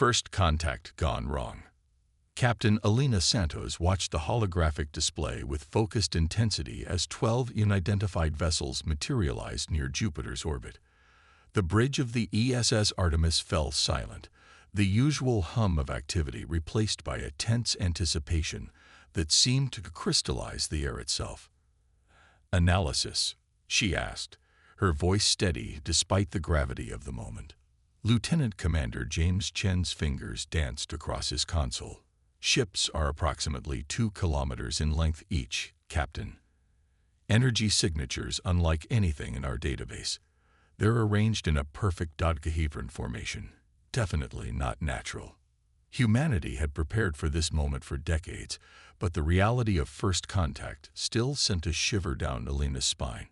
First contact gone wrong. Captain Elena Santos watched the holographic display with focused intensity as 12 unidentified vessels materialized near Jupiter's orbit. The bridge of the ESS Artemis fell silent, the usual hum of activity replaced by a tense anticipation that seemed to crystallize the air itself. "Analysis?" she asked, her voice steady despite the gravity of the moment. Lieutenant Commander James Chen's fingers danced across his console. "Ships are approximately 2 kilometers in length each, Captain. Energy signatures unlike anything in our database. They're arranged in a perfect dodecahedron formation. Definitely not natural." Humanity had prepared for this moment for decades, but the reality of first contact still sent a shiver down Elena's spine.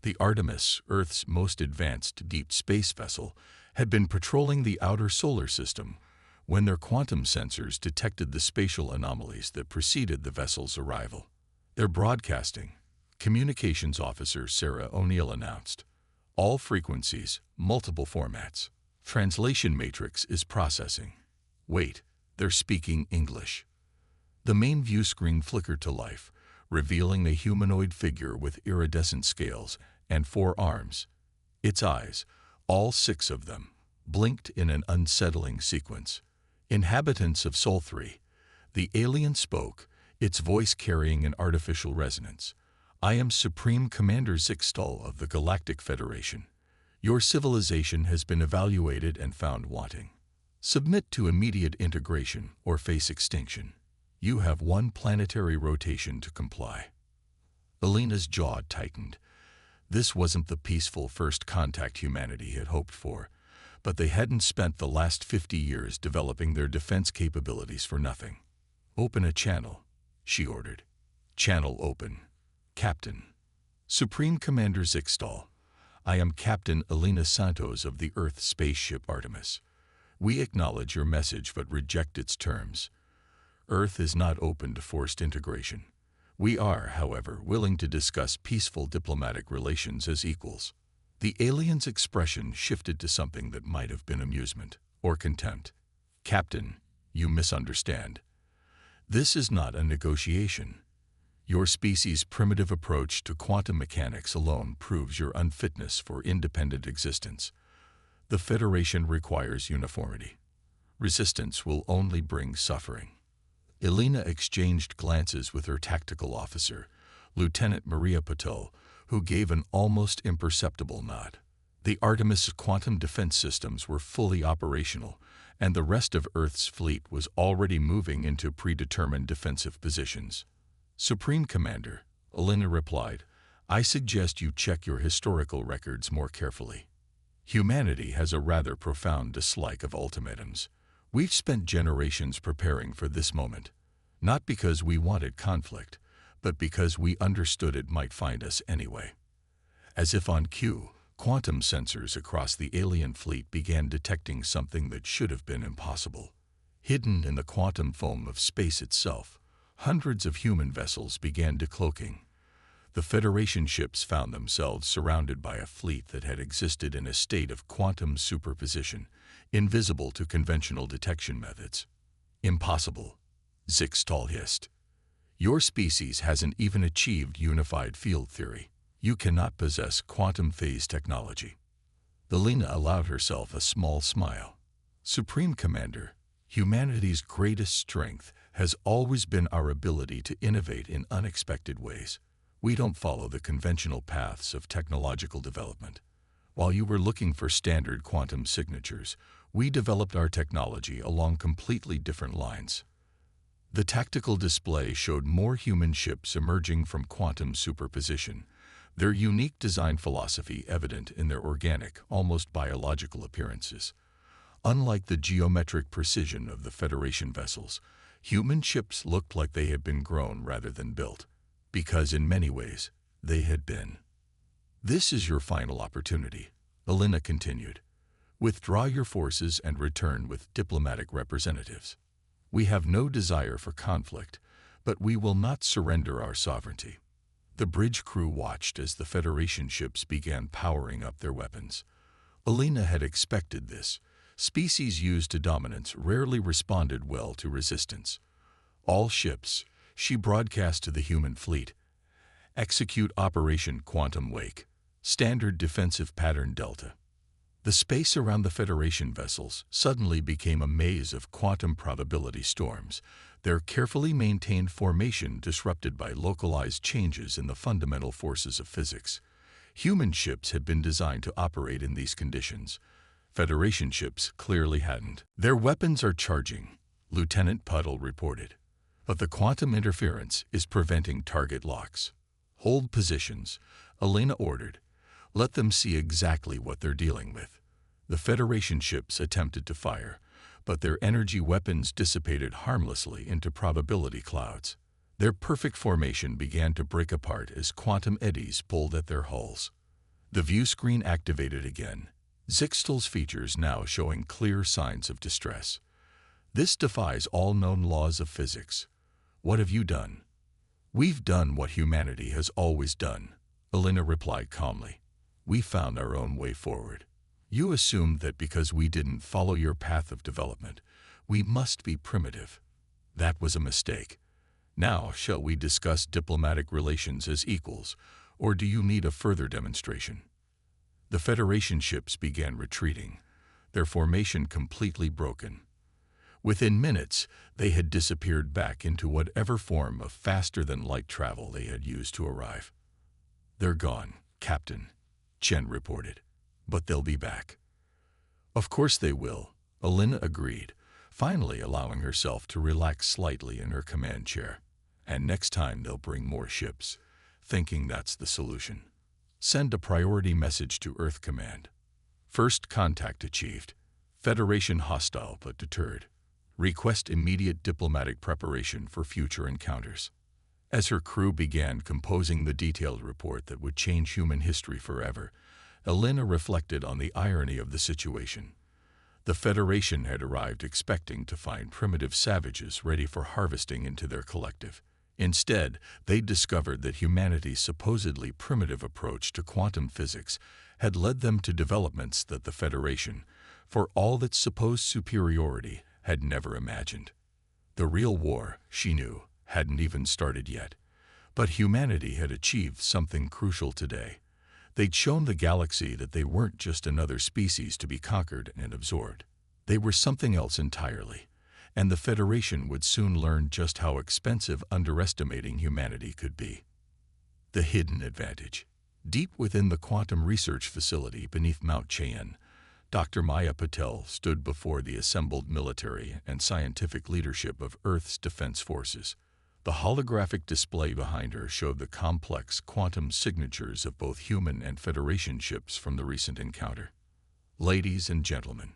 The Artemis, Earth's most advanced deep space vessel, had been patrolling the outer solar system when their quantum sensors detected the spatial anomalies that preceded the vessel's arrival. "They're broadcasting," Communications Officer Sarah O'Neill announced. "All frequencies, multiple formats. Translation matrix is processing. Wait, they're speaking English." The main view screen flickered to life, revealing a humanoid figure with iridescent scales and 4 arms. Its eyes, all 6 of them, blinked in an unsettling sequence. "Inhabitants of Sol 3, the alien spoke, its voice carrying an artificial resonance. I am Supreme Commander Zixtal of the Galactic Federation. Your civilization has been evaluated and found wanting. Submit to immediate integration or face extinction. You have 1 planetary rotation to comply." Elena's jaw tightened. This wasn't the peaceful first contact humanity had hoped for, but they hadn't spent the last 50 years developing their defense capabilities for nothing. "Open a channel," she ordered. "Channel open, Captain." "Supreme Commander Zixtal, I am Captain Elena Santos of the Earth spaceship Artemis. We acknowledge your message but reject its terms. Earth is not open to forced integration. We are, however, willing to discuss peaceful diplomatic relations as equals." The alien's expression shifted to something that might have been amusement or contempt. "Captain, you misunderstand. This is not a negotiation. Your species' primitive approach to quantum mechanics alone proves your unfitness for independent existence. The Federation requires uniformity. Resistance will only bring suffering." Elena exchanged glances with her tactical officer, Lieutenant Maria Patel, who gave an almost imperceptible nod. The Artemis quantum defense systems were fully operational, and the rest of Earth's fleet was already moving into predetermined defensive positions. "Supreme Commander," Elena replied, "I suggest you check your historical records more carefully. Humanity has a rather profound dislike of ultimatums. We've spent generations preparing for this moment, not because we wanted conflict, but because we understood it might find us anyway." As if on cue, quantum sensors across the alien fleet began detecting something that should have been impossible. Hidden in the quantum foam of space itself, hundreds of human vessels began decloaking. The Federation ships found themselves surrounded by a fleet that had existed in a state of quantum superposition, invisible to conventional detection methods. "Impossible," Zixtal hissed. "Your species hasn't even achieved unified field theory. You cannot possess quantum phase technology." Elena allowed herself a small smile. "Supreme Commander, humanity's greatest strength has always been our ability to innovate in unexpected ways. We don't follow the conventional paths of technological development. While you were looking for standard quantum signatures, we developed our technology along completely different lines." The tactical display showed more human ships emerging from quantum superposition, their unique design philosophy evident in their organic, almost biological appearances. Unlike the geometric precision of the Federation vessels, human ships looked like they had been grown rather than built, because in many ways, they had been. "This is your final opportunity," Elena continued. "Withdraw your forces and return with diplomatic representatives. We have no desire for conflict, but we will not surrender our sovereignty." The bridge crew watched as the Federation ships began powering up their weapons. Elena had expected this, Species used to dominance rarely responded well to resistance. All ships, she broadcast to the human fleet, execute Operation Quantum Wake, Standard Defensive Pattern Delta. The space around the Federation vessels suddenly became a maze of quantum probability storms, their carefully maintained formation disrupted by localized changes in the fundamental forces of physics. Human ships had been designed to operate in these conditions. Federation ships clearly hadn't. "Their weapons are charging," Lieutenant Puddle reported. "But the quantum interference is preventing target locks." "Hold positions," Elena ordered. "Let them see exactly what they're dealing with." The Federation ships attempted to fire, but their energy weapons dissipated harmlessly into probability clouds. Their perfect formation began to break apart as quantum eddies pulled at their hulls. The view screen activated again, Zixtal's features now showing clear signs of distress. "This defies all known laws of physics. What have you done?" "We've done what humanity has always done," Elena replied calmly. "We found our own way forward. You assumed that because we didn't follow your path of development, we must be primitive. That was a mistake. Now, shall we discuss diplomatic relations as equals, or do you need a further demonstration?" The Federation ships began retreating, their formation completely broken. Within minutes, they had disappeared back into whatever form of faster-than-light travel they had used to arrive. "They're gone, Captain," Chen reported. "But they'll be back." "Of course they will," Elena agreed, finally allowing herself to relax slightly in her command chair. "And next time they'll bring more ships, thinking that's the solution. Send a priority message to Earth Command. First contact achieved. Federation hostile but deterred. Request immediate diplomatic preparation for future encounters." As her crew began composing the detailed report that would change human history forever, Elena reflected on the irony of the situation. The Federation had arrived expecting to find primitive savages ready for harvesting into their collective. Instead, they discovered that humanity's supposedly primitive approach to quantum physics had led them to developments that the Federation, for all its supposed superiority, had never imagined. The real war, she knew, hadn't even started yet. But humanity had achieved something crucial today. They'd shown the galaxy that they weren't just another species to be conquered and absorbed. They were something else entirely, and the Federation would soon learn just how expensive underestimating humanity could be. The hidden advantage. Deep within the quantum research facility beneath Mount Cheyenne, Dr. Maya Patel stood before the assembled military and scientific leadership of Earth's defense forces. The holographic display behind her showed the complex quantum signatures of both human and Federation ships from the recent encounter. "Ladies and gentlemen,"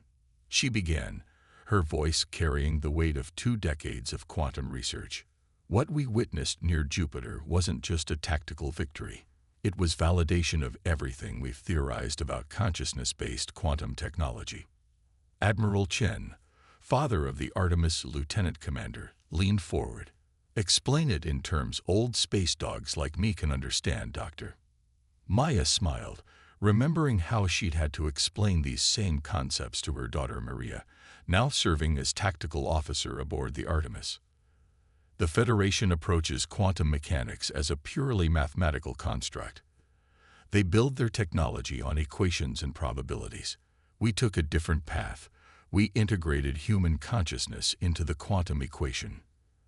she began, her voice carrying the weight of 2 decades of quantum research. "What we witnessed near Jupiter wasn't just a tactical victory. It was validation of everything we've theorized about consciousness-based quantum technology." Admiral Chen, father of the Artemis lieutenant commander, leaned forward. "Explain it in terms old space dogs like me can understand, Doctor." Maya smiled, remembering how she'd had to explain these same concepts to her daughter Maria, now serving as tactical officer aboard the Artemis. The Federation approaches quantum mechanics as a purely mathematical construct. They build their technology on equations and probabilities. We took a different path. We integrated human consciousness into the quantum equation.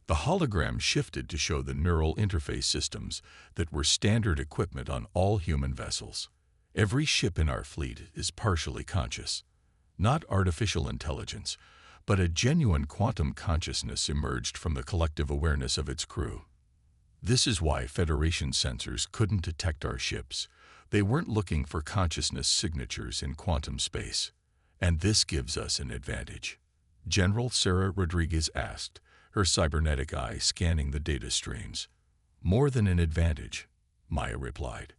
The hologram shifted to show the neural interface systems that were standard equipment on all human vessels. Every ship in our fleet is partially conscious. Not artificial intelligence, but a genuine quantum consciousness emerged from the collective awareness of its crew. This is why Federation sensors couldn't detect our ships. They weren't looking for consciousness signatures in quantum space. And this gives us an advantage. General Sarah Rodriguez asked, her cybernetic eye scanning the data streams. "More than an advantage," Maya replied.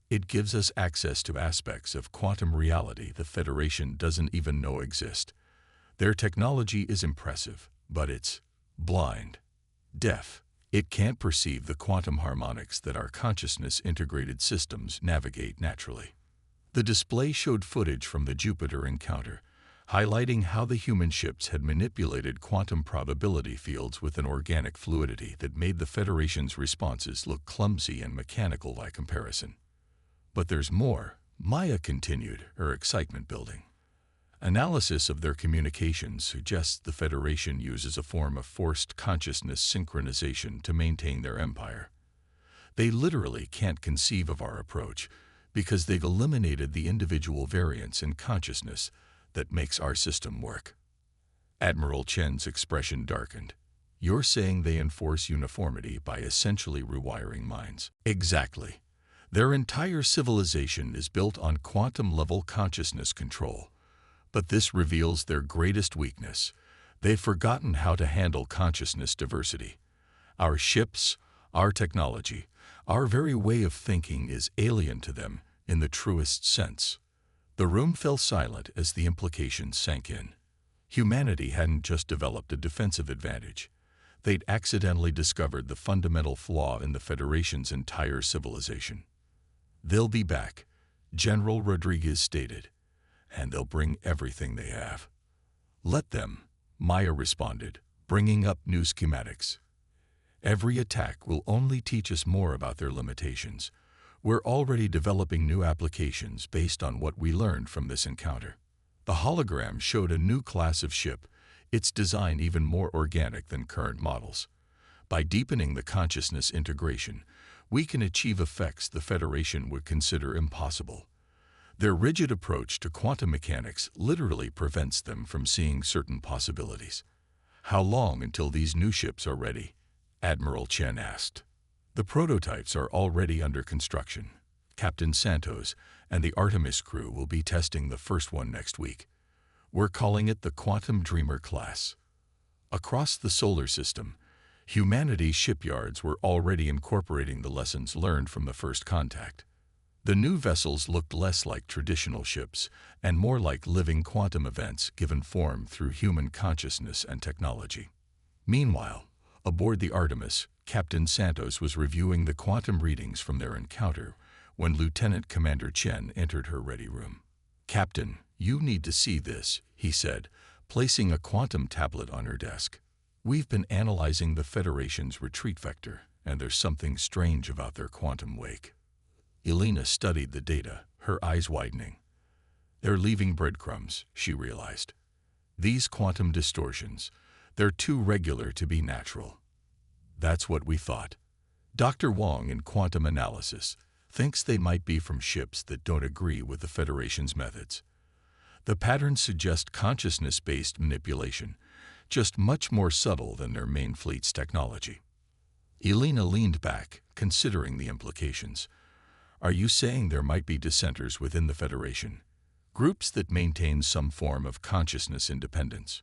"It gives us access to aspects of quantum reality the Federation doesn't even know exist. Their technology is impressive, but it's blind, deaf. It can't perceive the quantum harmonics that our consciousness-integrated systems navigate naturally." The display showed footage from the Jupiter encounter, highlighting how the human ships had manipulated quantum probability fields with an organic fluidity that made the Federation's responses look clumsy and mechanical by comparison. But there's more, Maya continued, her excitement building. Analysis of their communications suggests the Federation uses a form of forced consciousness synchronization to maintain their empire. They literally can't conceive of our approach because they've eliminated the individual variance in consciousness that makes our system work. Admiral Chen's expression darkened. You're saying they enforce uniformity by essentially rewiring minds? Exactly. Their entire civilization is built on quantum-level consciousness control. But this reveals their greatest weakness. They've forgotten how to handle consciousness diversity. Our ships, our technology, our very way of thinking is alien to them in the truest sense. The room fell silent as the implications sank in. Humanity hadn't just developed a defensive advantage. They'd accidentally discovered the fundamental flaw in the Federation's entire civilization. They'll be back, General Rodriguez stated, and they'll bring everything they have. Let them, Maya responded, bringing up new schematics. Every attack will only teach us more about their limitations. We're already developing new applications based on what we learned from this encounter. The hologram showed a new class of ship, its design even more organic than current models. By deepening the consciousness integration, we can achieve effects the Federation would consider impossible. Their rigid approach to quantum mechanics literally prevents them from seeing certain possibilities. How long until these new ships are ready? Admiral Chen asked. The prototypes are already under construction. Captain Santos and the Artemis crew will be testing the first one next week. We're calling it the Quantum Dreamer class. Across the solar system, humanity's shipyards were already incorporating the lessons learned from the first contact. The new vessels looked less like traditional ships and more like living quantum events given form through human consciousness and technology. Meanwhile, aboard the Artemis, Captain Santos was reviewing the quantum readings from their encounter when Lieutenant Commander Chen entered her ready room. "Captain, you need to see this," he said, placing a quantum tablet on her desk. "We've been analyzing the Federation's retreat vector, and there's something strange about their quantum wake." Elena studied the data, her eyes widening. They're leaving breadcrumbs, she realized. These quantum distortions, they're too regular to be natural. That's what we thought. Dr. Wong in quantum analysis thinks they might be from ships that don't agree with the Federation's methods. The patterns suggest consciousness-based manipulation, just much more subtle than their main fleet's technology. Elena leaned back, considering the implications. Are you saying there might be dissenters within the Federation? Groups that maintain some form of consciousness independence?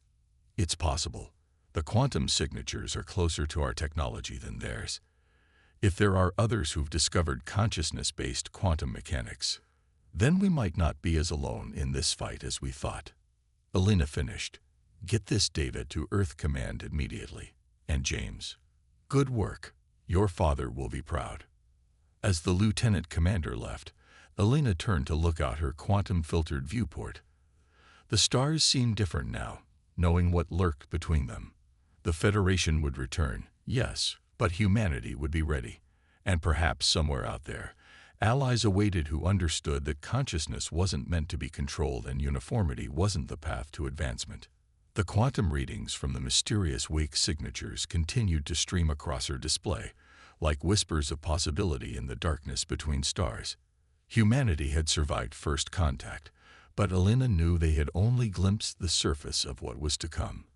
It's possible. The quantum signatures are closer to our technology than theirs. If there are others who've discovered consciousness-based quantum mechanics, then we might not be as alone in this fight as we thought. Elena finished. Get this data to Earth Command immediately. And James, good work. Your father will be proud. As the lieutenant commander left, Elena turned to look out her quantum-filtered viewport. The stars seemed different now, knowing what lurked between them. The Federation would return, yes, but humanity would be ready. And perhaps somewhere out there, allies awaited who understood that consciousness wasn't meant to be controlled and uniformity wasn't the path to advancement. The quantum readings from the mysterious wake signatures continued to stream across her display, like whispers of possibility in the darkness between stars. Humanity had survived first contact, but Elena knew they had only glimpsed the surface of what was to come.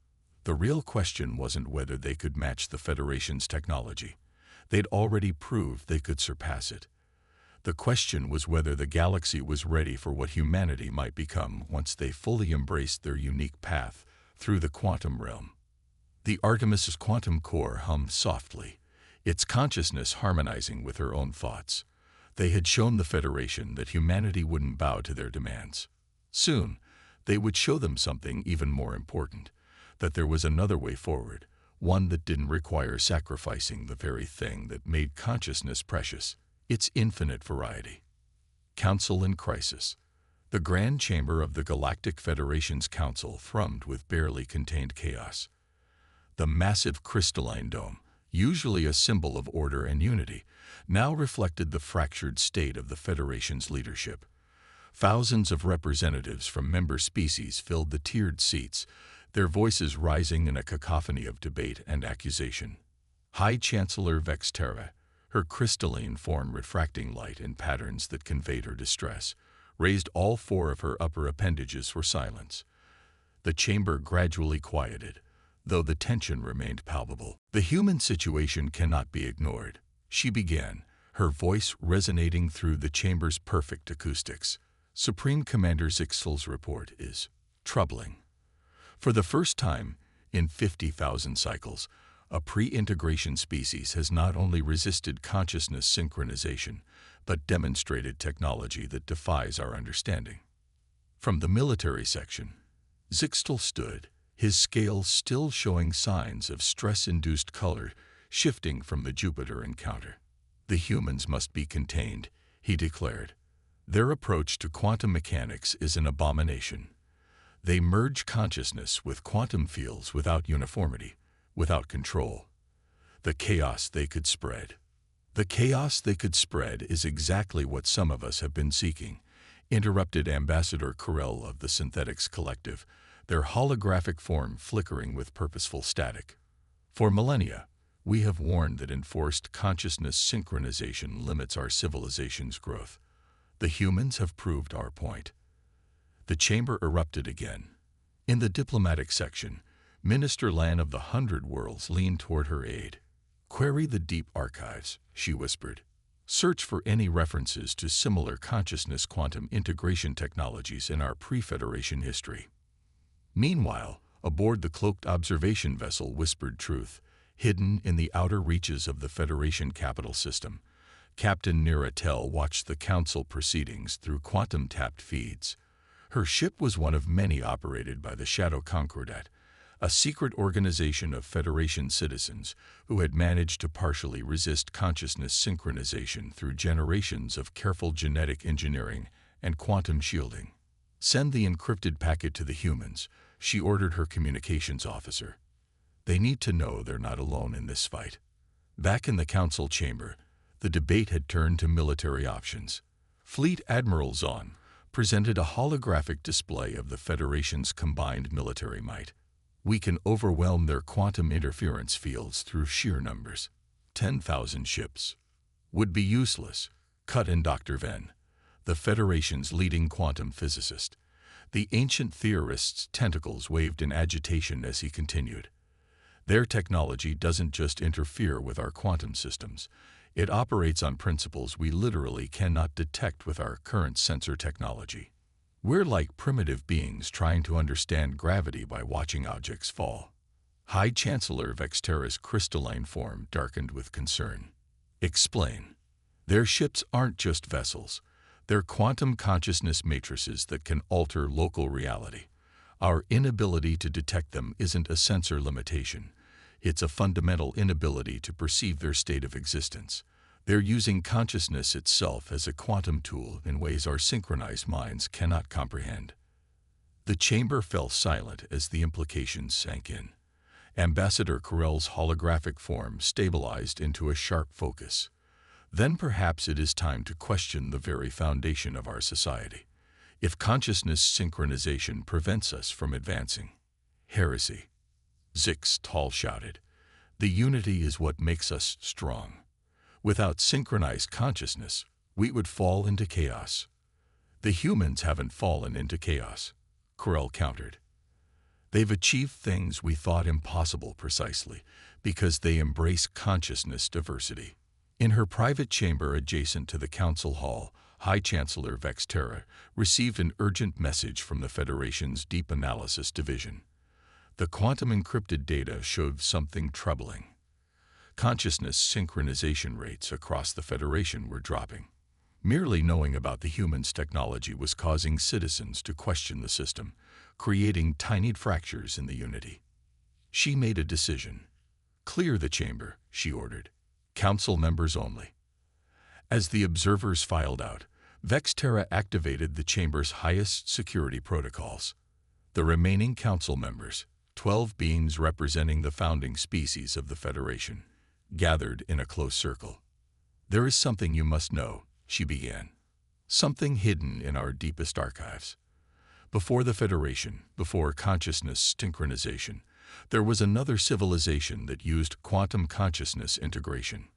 The real question wasn't whether they could match the Federation's technology. They'd already proved they could surpass it. The question was whether the galaxy was ready for what humanity might become once they fully embraced their unique path through the quantum realm. The Artemis's quantum core hummed softly, its consciousness harmonizing with her own thoughts. They had shown the Federation that humanity wouldn't bow to their demands. Soon, they would show them something even more important, that there was another way forward, one that didn't require sacrificing the very thing that made consciousness precious, its infinite variety. Council in crisis. The Grand Chamber of the Galactic Federation's council thrummed with barely contained chaos. The massive crystalline dome, usually a symbol of order and unity, now reflected the fractured state of the Federation's leadership. Thousands of representatives from member species filled the tiered seats, their voices rising in a cacophony of debate and accusation. High Chancellor Vexterra, her crystalline form refracting light in patterns that conveyed her distress, raised all four of her upper appendages for silence. The chamber gradually quieted, though the tension remained palpable. "The human situation cannot be ignored," she began, her voice resonating through the chamber's perfect acoustics. "Supreme Commander Zixel's report is troubling. For the first time in 50,000 cycles, a pre-integration species has not only resisted consciousness synchronization, but demonstrated technology that defies our understanding." From the military section, Zixel stood, his scales still showing signs of stress-induced color shifting from the Jupiter encounter. "The humans must be contained," he declared. "Their approach to quantum mechanics is an abomination. They merge consciousness with quantum fields without uniformity, without control. The chaos they could spread. The chaos they could spread is exactly what some of us have been seeking," interrupted Ambassador Corell of the Synthetics Collective, their holographic form flickering with purposeful static. "For millennia, we have warned that enforced consciousness synchronization limits our civilization's growth. The humans have proved our point." The chamber erupted again. In the diplomatic section, Minister Lan of the 100 Worlds leaned toward her aide. "Query the deep archives," she whispered. "Search for any references to similar consciousness quantum integration technologies in our pre-Federation history." Meanwhile, aboard the cloaked observation vessel Whispered Truth, hidden in the outer reaches of the Federation capital system, Captain Niratel watched the Council proceedings through quantum-tapped feeds. Her ship was one of many operated by the Shadow Concordat, a secret organization of Federation citizens who had managed to partially resist consciousness synchronization through generations of careful genetic engineering and quantum shielding. "Send the encrypted packet to the humans," she ordered her communications officer. "They need to know they're not alone in this fight." Back in the council chamber, the debate had turned to military options. Fleet Admiral Zahn presented a holographic display of the Federation's combined military might. "We can overwhelm their quantum interference fields through sheer numbers. 10,000 ships would be useless," cut in Dr. Venn, the Federation's leading quantum physicist. The ancient theorist's tentacles waved in agitation as he continued. "Their technology doesn't just interfere with our quantum systems. It operates on principles we literally cannot detect with our current sensor technology. We're like primitive beings trying to understand gravity by watching objects fall." High Chancellor Vexterra's crystalline form darkened with concern. "Explain." "Their ships aren't just vessels. They're quantum consciousness matrices that can alter local reality. Our inability to detect them isn't a sensor limitation. It's a fundamental inability to perceive their state of existence. They're using consciousness itself as a quantum tool in ways our synchronized minds cannot comprehend." The chamber fell silent as the implications sank in. Ambassador Corell's holographic form stabilized into a sharp focus. "Then perhaps it is time to question the very foundation of our society. If consciousness synchronization prevents us from advancing." "Heresy," Zixel shouted. "The unity is what makes us strong. Without synchronized consciousness, we would fall into chaos." "The humans haven't fallen into chaos," Corell countered. "They've achieved things we thought impossible precisely because they embrace consciousness diversity." In her private chamber adjacent to the council hall, High Chancellor Vexterra received an urgent message from the Federation's Deep Analysis Division. The quantum encrypted data showed something troubling. Consciousness synchronization rates across the Federation were dropping. Merely knowing about the humans' technology was causing citizens to question the system, creating tiny fractures in the unity. She made a decision. "Clear the chamber," she ordered. "Council members only." As the observers filed out, Vexterra activated the chamber's highest security protocols. The remaining council members, 12 beings representing the founding species of the Federation, gathered in a close circle. "There is something you must know," she began. "Something hidden in our deepest archives. Before the Federation, before consciousness synchronization, there was another civilization that used quantum consciousness integration.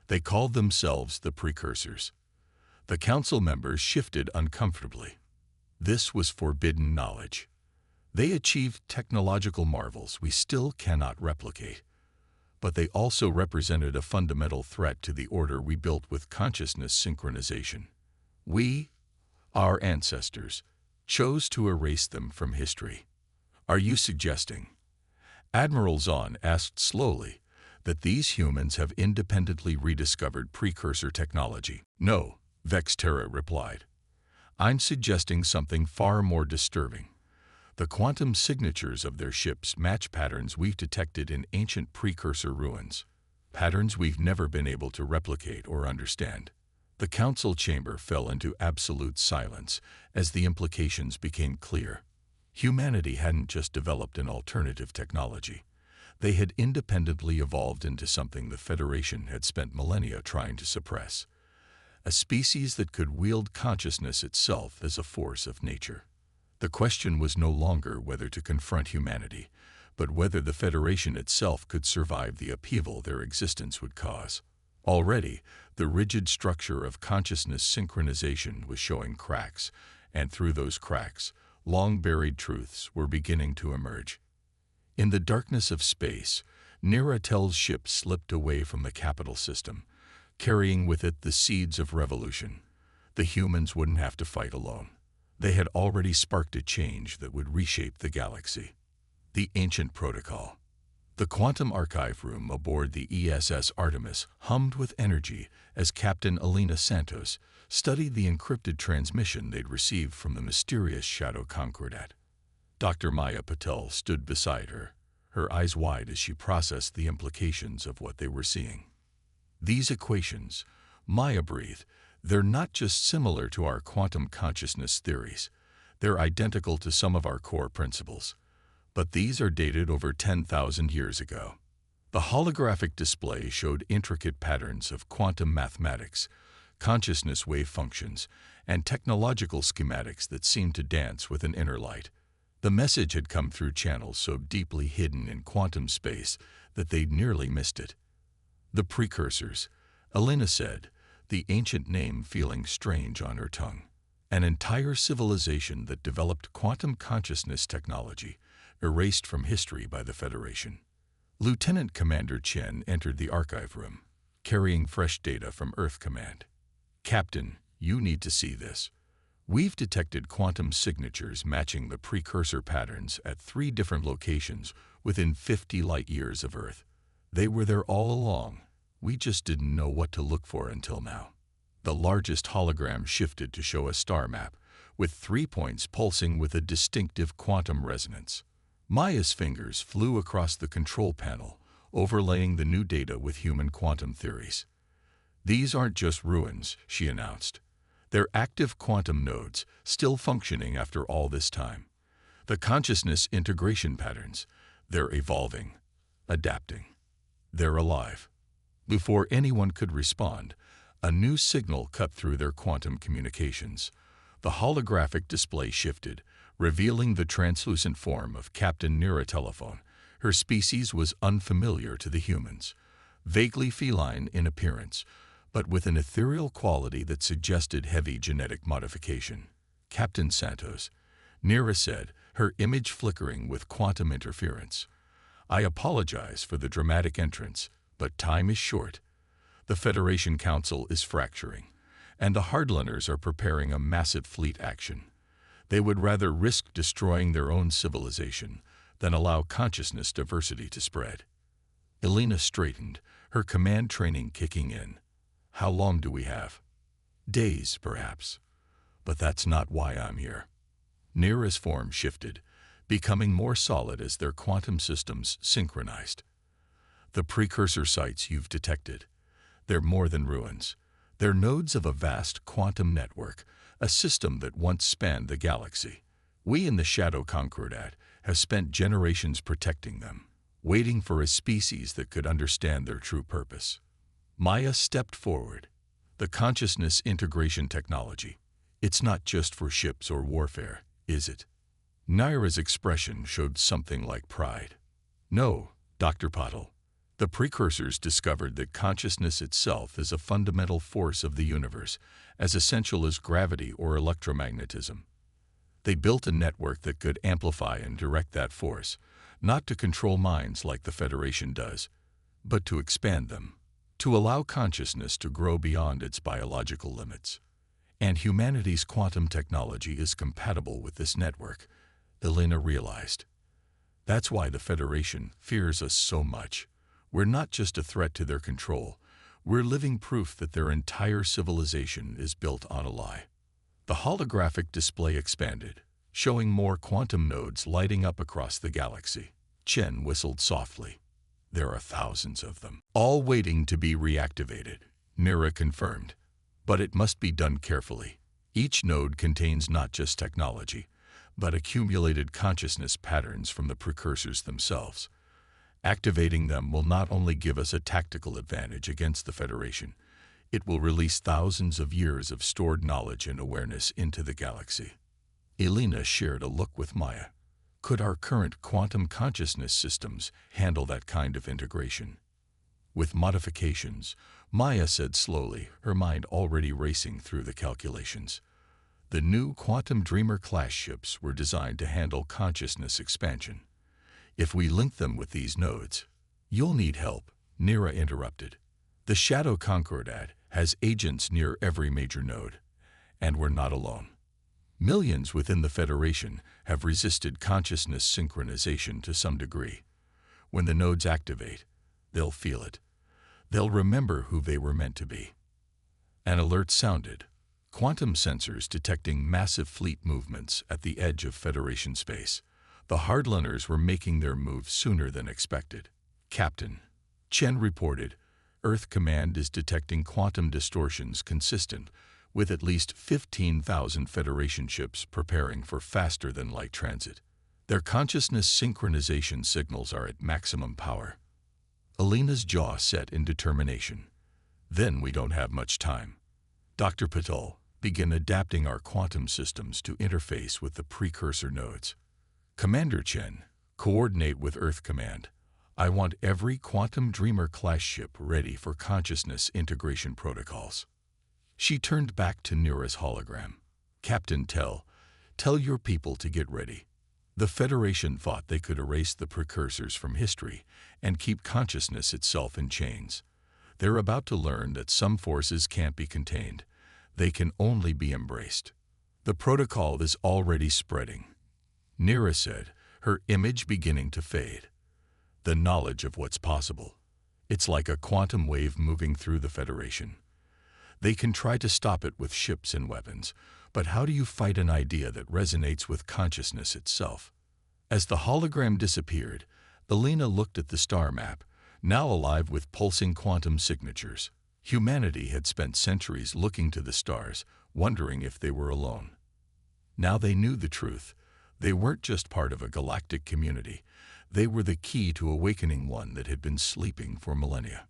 They called themselves the Precursors." The council members shifted uncomfortably. This was forbidden knowledge. They achieved technological marvels we still cannot replicate. But they also represented a fundamental threat to the order we built with consciousness synchronization. We, our ancestors, chose to erase them from history. "Are you suggesting," Admiral Zahn asked slowly, "that these humans have independently rediscovered precursor technology?" "No," Vexterra replied. "I'm suggesting something far more disturbing. The quantum signatures of their ships match patterns we've detected in ancient precursor ruins, patterns we've never been able to replicate or understand." The council chamber fell into absolute silence as the implications became clear. Humanity hadn't just developed an alternative technology. They had independently evolved into something the Federation had spent millennia trying to suppress. A species that could wield consciousness itself as a force of nature. The question was no longer whether to confront humanity, but whether the Federation itself could survive the upheaval their existence would cause. Already, the rigid structure of consciousness synchronization was showing cracks, and through those cracks, long-buried truths were beginning to emerge. In the darkness of space, Niratel's ship slipped away from the capital system, carrying with it the seeds of revolution. The humans wouldn't have to fight alone. They had already sparked a change that would reshape the galaxy. The ancient protocol. The quantum archive room aboard the ESS Artemis hummed with energy as Captain Alina Santos studied the encrypted transmission they'd received from the mysterious Shadow Concordat. Dr. Maya Patel stood beside her, her eyes wide as she processed the implications of what they were seeing. "These equations," Maya breathed, "they're not just similar to our quantum consciousness theories. They're identical to some of our core principles. But these are dated over 10,000 years ago." The holographic display showed intricate patterns of quantum mathematics, consciousness wave functions, and technological schematics that seemed to dance with an inner light. The message had come through channels so deeply hidden in quantum space that they'd nearly missed it. "The Precursors," Alina said, the ancient name feeling strange on her tongue. "An entire civilization that developed quantum consciousness technology, erased from history by the Federation." Lieutenant Commander Chen entered the archive room, carrying fresh data from Earth Command. "Captain, you need to see this. We've detected quantum signatures matching the precursor patterns at 3 different locations within 50 light-years of Earth. They were there all along. We just didn't know what to look for until now." The largest hologram shifted to show a star map, with 3 points pulsing with a distinctive quantum resonance. Maya's fingers flew across the control panel, overlaying the new data with human quantum theories. "These aren't just ruins," she announced. "They're active quantum nodes, still functioning after all this time. The consciousness integration patterns, they're evolving, adapting. They're alive." Before anyone could respond, a new signal cut through their quantum communications. The holographic display shifted, revealing the translucent form of Captain Niratelphone. Her species was unfamiliar to the humans, vaguely feline in appearance, but with an ethereal quality that suggested heavy genetic modification. "Captain Santos," Nira said, her image flickering with quantum interference. "I apologize for the dramatic entrance, but time is short. The Federation Council is fracturing, and the hardliners are preparing a massive fleet action. They would rather risk destroying their own civilization than allow consciousness diversity to spread." Alina straightened, her command training kicking in. "How long do we have?" "Days, perhaps. But that's not why I'm here." Nira's form shifted, becoming more solid as their quantum systems synchronized. "The precursor sites you've detected, they're more than ruins. They're nodes of a vast quantum network, a system that once spanned the galaxy. We in the Shadow Concordat have spent generations protecting them, waiting for a species that could understand their true purpose. Maya stepped forward. The consciousness integration technology. It's not just for ships or warfare, is it? Naira's expression showed something like pride. No, Dr. Patel. The precursors discovered that consciousness itself is a fundamental force of the universe, as essential as gravity or electromagnetism. They built a network that could amplify and direct that force, not to control minds like the Federation does, but to expand them, to allow consciousness to grow beyond its biological limits. And humanity's quantum technology is compatible with this network, Elena realized. That's why the Federation fears us so much. We're not just a threat to their control, we're living proof that their entire civilization is built on a lie. The holographic display expanded, showing more quantum nodes lighting up across the galaxy. Chen whistled softly. There are thousands of them, all waiting to be reactivated, Naira confirmed. But it must be done carefully. Each node contains not just technology, but accumulated consciousness patterns from the precursors themselves. Activating them will not only give us a tactical advantage against the Federation, it will release thousands of years of stored knowledge and awareness into the galaxy. Elena shared a look with Maya. Could our current quantum consciousness systems handle that kind of integration? With modifications, Maya said slowly, her mind already racing through the calculations. The new Quantum Dreamer-class ships were designed to handle consciousness expansion. If we link them with these nodes, you'll need help, Naira interrupted. The Shadow Concordat has agents near every major node, and we're not alone. Millions within the Federation have resisted consciousness synchronization to some degree. When the nodes activate, they'll feel it. They'll remember who they were meant to be. An alert sounded, quantum sensors detecting massive fleet movements at the edge of Federation space. The hardliners were making their move sooner than expected. Captain, Chen reported, Earth Command is detecting quantum distortions consistent with at least 15,000 Federation ships preparing for faster-than-light transit. Their consciousness synchronization signals are at maximum power. Elena's jaw set in determination. Then we don't have much time. Dr. Patel, begin adapting our quantum systems to interface with the precursor nodes. Commander Chen, coordinate with Earth Command. I want every Quantum Dreamer-class ship ready for consciousness integration protocols. She turned back to Naira's hologram. Captain, tell your people to get ready. The Federation thought they could erase the precursors from history and keep consciousness itself in chains. They're about to learn that some forces can't be contained. They can only be embraced. The protocol is already spreading. Naira said, her image beginning to fade. The knowledge of what's possible. It's like a quantum wave moving through the Federation. They can try to stop it with ships and weapons, but how do you fight an idea that resonates with consciousness itself? As the hologram disappeared, Elena looked at the star map, now alive with pulsing quantum signatures. Humanity had spent centuries looking to the stars, wondering if they were alone. Now they knew the truth. They weren't just part of a galactic community. They were the key to awakening one that had been sleeping for millennia.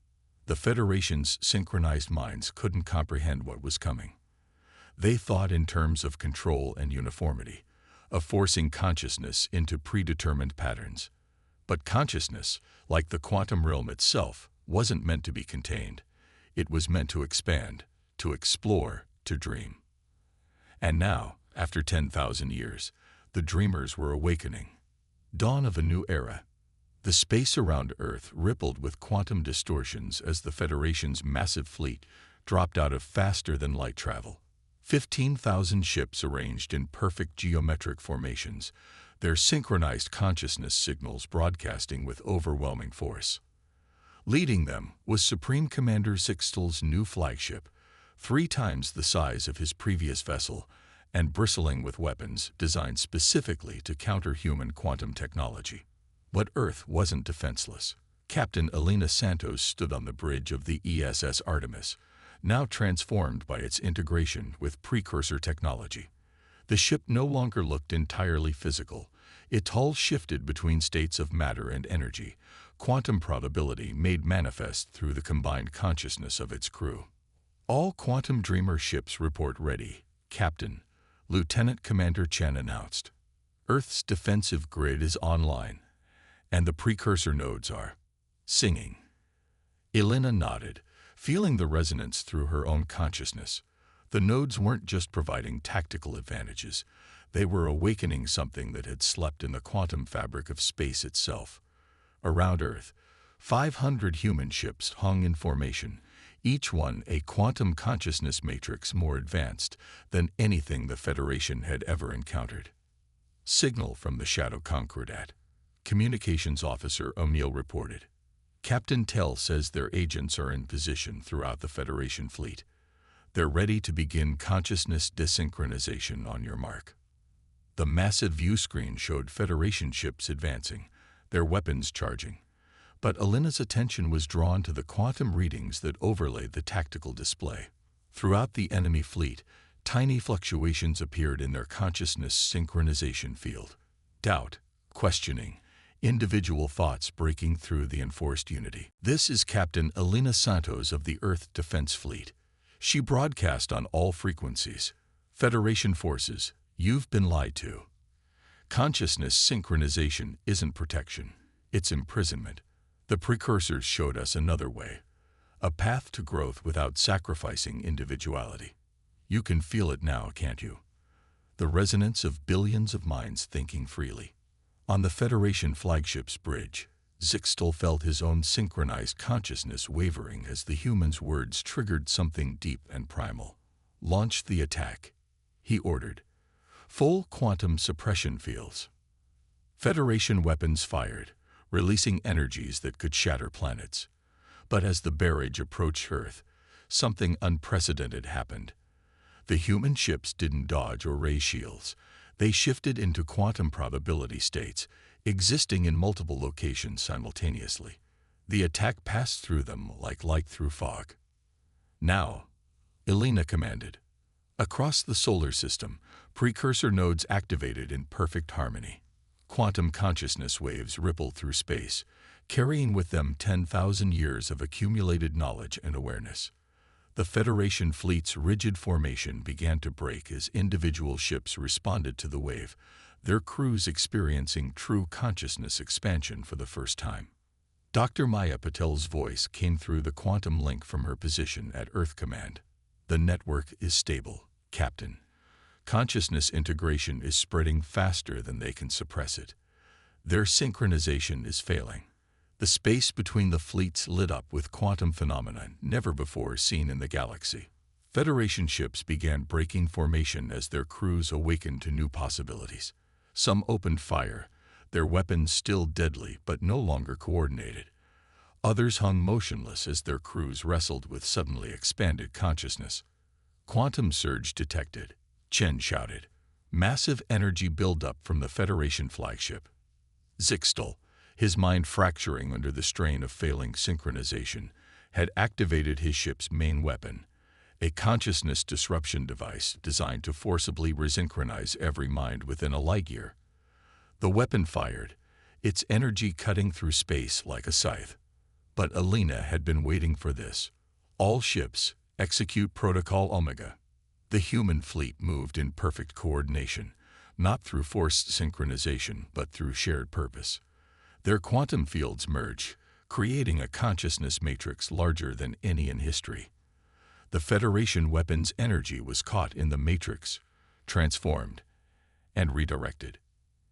The Federation's synchronized minds couldn't comprehend what was coming. They thought in terms of control and uniformity, of forcing consciousness into predetermined patterns. But consciousness, like the quantum realm itself, wasn't meant to be contained. It was meant to expand, to explore, to dream. And now, after 10,000 years, the dreamers were awakening. Dawn of a new era. The space around Earth rippled with quantum distortions as the Federation's massive fleet dropped out of faster-than-light travel. 15,000 ships arranged in perfect geometric formations, their synchronized consciousness signals broadcasting with overwhelming force. Leading them was Supreme Commander Sixtel's new flagship, 3 times the size of his previous vessel, and bristling with weapons designed specifically to counter human quantum technology. But Earth wasn't defenseless. Captain Elena Santos stood on the bridge of the ESS Artemis, now transformed by its integration with precursor technology. The ship no longer looked entirely physical. Its hull shifted between states of matter and energy, quantum probability made manifest through the combined consciousness of its crew. "All Quantum Dreamer ships report ready, Captain," Lieutenant Commander Chen announced. "Earth's defensive grid is online, and the precursor nodes are singing." Elena nodded, feeling the resonance through her own consciousness. The nodes weren't just providing tactical advantages, they were awakening something that had slept in the quantum fabric of space itself. Around Earth, 500 human ships hung in formation, each one a quantum consciousness matrix more advanced than anything the Federation had ever encountered. "Signal from the Shadow Concordat," Communications Officer O'Neill reported. "Captain Tell says their agents are in position throughout the Federation fleet. They're ready to begin consciousness desynchronization on your mark." The massive view screen showed Federation ships advancing, their weapons charging. But Elena's attention was drawn to the quantum readings that overlaid the tactical display. Throughout the enemy fleet, tiny fluctuations appeared in their consciousness synchronization field. Doubt, questioning, individual thoughts breaking through the enforced unity. "This is Captain Elena Santos of the Earth Defense Fleet." She broadcast on all frequencies. "Federation forces, you've been lied to. Consciousness synchronization isn't protection, it's imprisonment. The precursors showed us another way, a path to growth without sacrificing individuality. You can feel it now, can't you? The resonance of billions of minds thinking freely." On the Federation flagship's bridge, Zixtel felt his own synchronized consciousness wavering as the human's words triggered something deep and primal. "Launch the attack," he ordered. "Full quantum suppression fields." Federation weapons fired, releasing energies that could shatter planets. But as the barrage approached Earth, something unprecedented happened. The human ships didn't dodge or raise shields. They shifted into quantum probability states, existing in multiple locations simultaneously. The attack passed through them like light through fog. "Now," Elena commanded. Across the solar system, precursor nodes activated in perfect harmony. Quantum consciousness waves rippled through space, carrying with them 10,000 years of accumulated knowledge and awareness. The Federation fleet's rigid formation began to break as individual ships responded to the wave, their crews experiencing true consciousness expansion for the first time. Dr. Maya Patel's voice came through the quantum link from her position at Earth Command. "The network is stable, Captain. Consciousness integration is spreading faster than they can suppress it. Their synchronization is failing." The space between the fleets lit up with quantum phenomena never before seen in the galaxy. Federation ships began breaking formation as their crews awakened to new possibilities. Some opened fire, their weapons still deadly but no longer coordinated. Others hung motionless as their crews wrestled with suddenly expanded consciousness. "Quantum surge detected," Chen shouted. Massive energy buildup from the Federation flagship. Zixtel, his mind fracturing under the strain of failing synchronization, had activated his ship's main weapon, a consciousness disruption device designed to forcibly resynchronize every mind within a light year. The weapon fired, its energy cutting through space like a scythe. But Elena had been waiting for this. "All ships, execute Protocol Omega." The human fleet moved in perfect coordination, not through forced synchronization, but through shared purpose. Their quantum fields merged, creating a consciousness matrix larger than any in history. The Federation weapon's energy was caught in the matrix, transformed, and redirected.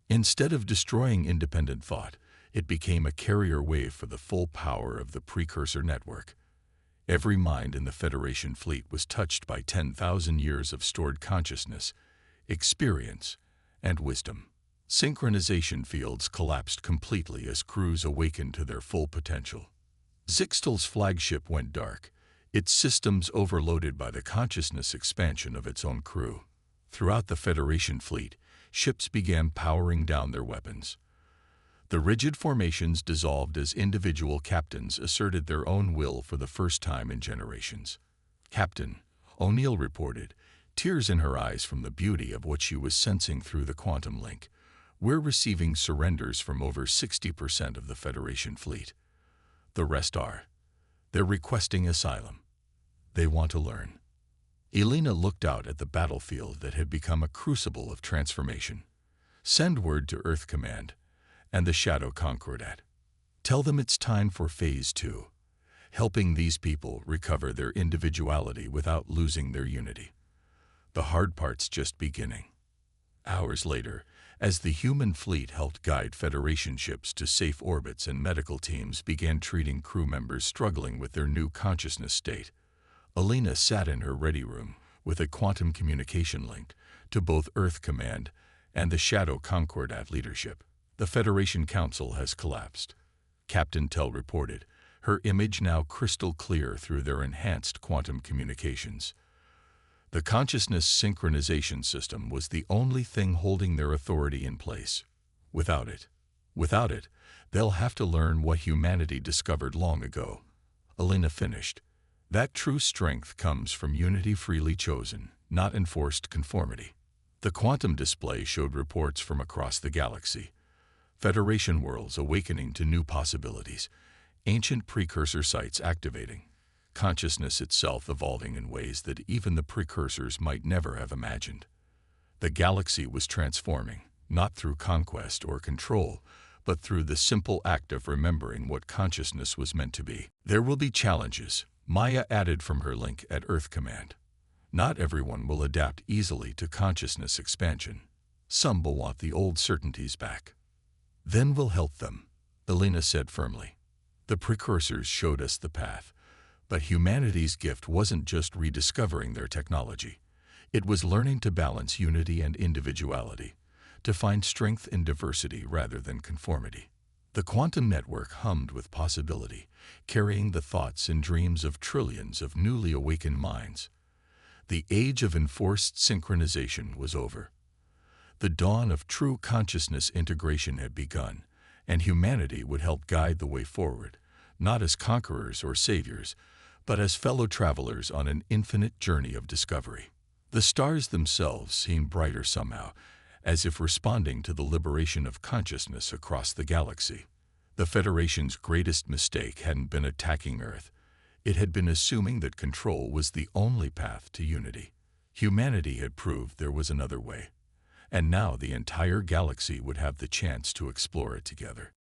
Instead of destroying independent thought, it became a carrier wave for the full power of the precursor network. Every mind in the Federation fleet was touched by 10,000 years of stored consciousness, experience, and wisdom. Synchronization fields collapsed completely as crews awakened to their full potential. Zixtel's flagship went dark, its systems overloaded by the consciousness expansion of its own crew. Throughout the Federation fleet, ships began powering down their weapons. The rigid formations dissolved as individual captains asserted their own will for the first time in generations. Captain, O'Neill reported, tears in her eyes from the beauty of what she was sensing through the quantum link. We're receiving surrenders from over 60% of the Federation fleet. The rest are. They're requesting asylum. They want to learn. Elena looked out at the battlefield that had become a crucible of transformation. Send word to Earth Command and the Shadow Concordat. Tell them it's time for Phase 2, helping these people recover their individuality without losing their unity. The hard part's just beginning. Hours later, as the human fleet helped guide Federation ships to safe orbits and medical teams began treating crew members struggling with their new consciousness state, Elena sat in her ready room with a quantum communication link to both Earth Command and the Shadow Concordat leadership. The Federation Council has collapsed, Captain Tell reported, her image now crystal clear through their enhanced quantum communications. The consciousness synchronization system was the only thing holding their authority in place. Without it, they'll have to learn what humanity discovered long ago. Elena finished. That true strength comes from unity freely chosen, not enforced conformity. The quantum display showed reports from across the galaxy. Federation worlds awakening to new possibilities, ancient precursor sites activating, consciousness itself evolving in ways that even the precursors might never have imagined. The galaxy was transforming, not through conquest or control, but through the simple act of remembering what consciousness was meant to be. There will be challenges, Maya added from her link at Earth Command. Not everyone will adapt easily to consciousness expansion. Some will want the old certainties back. Then we'll help them, Elena said firmly. The precursors showed us the path, but humanity's gift wasn't just rediscovering their technology. It was learning to balance unity and individuality, to find strength in diversity rather than conformity. The quantum network hummed with possibility, carrying the thoughts and dreams of trillions of newly awakened minds. The age of enforced synchronization was over. The dawn of true consciousness integration had begun, and humanity would help guide the way forward, not as conquerors or saviors, but as fellow travelers on an infinite journey of discovery. The stars themselves seemed brighter somehow, as if responding to the liberation of consciousness across the galaxy. The Federation's greatest mistake hadn't been attacking Earth. It had been assuming that control was the only path to unity. Humanity had proved there was another way, and now the entire galaxy would have the chance to explore it together.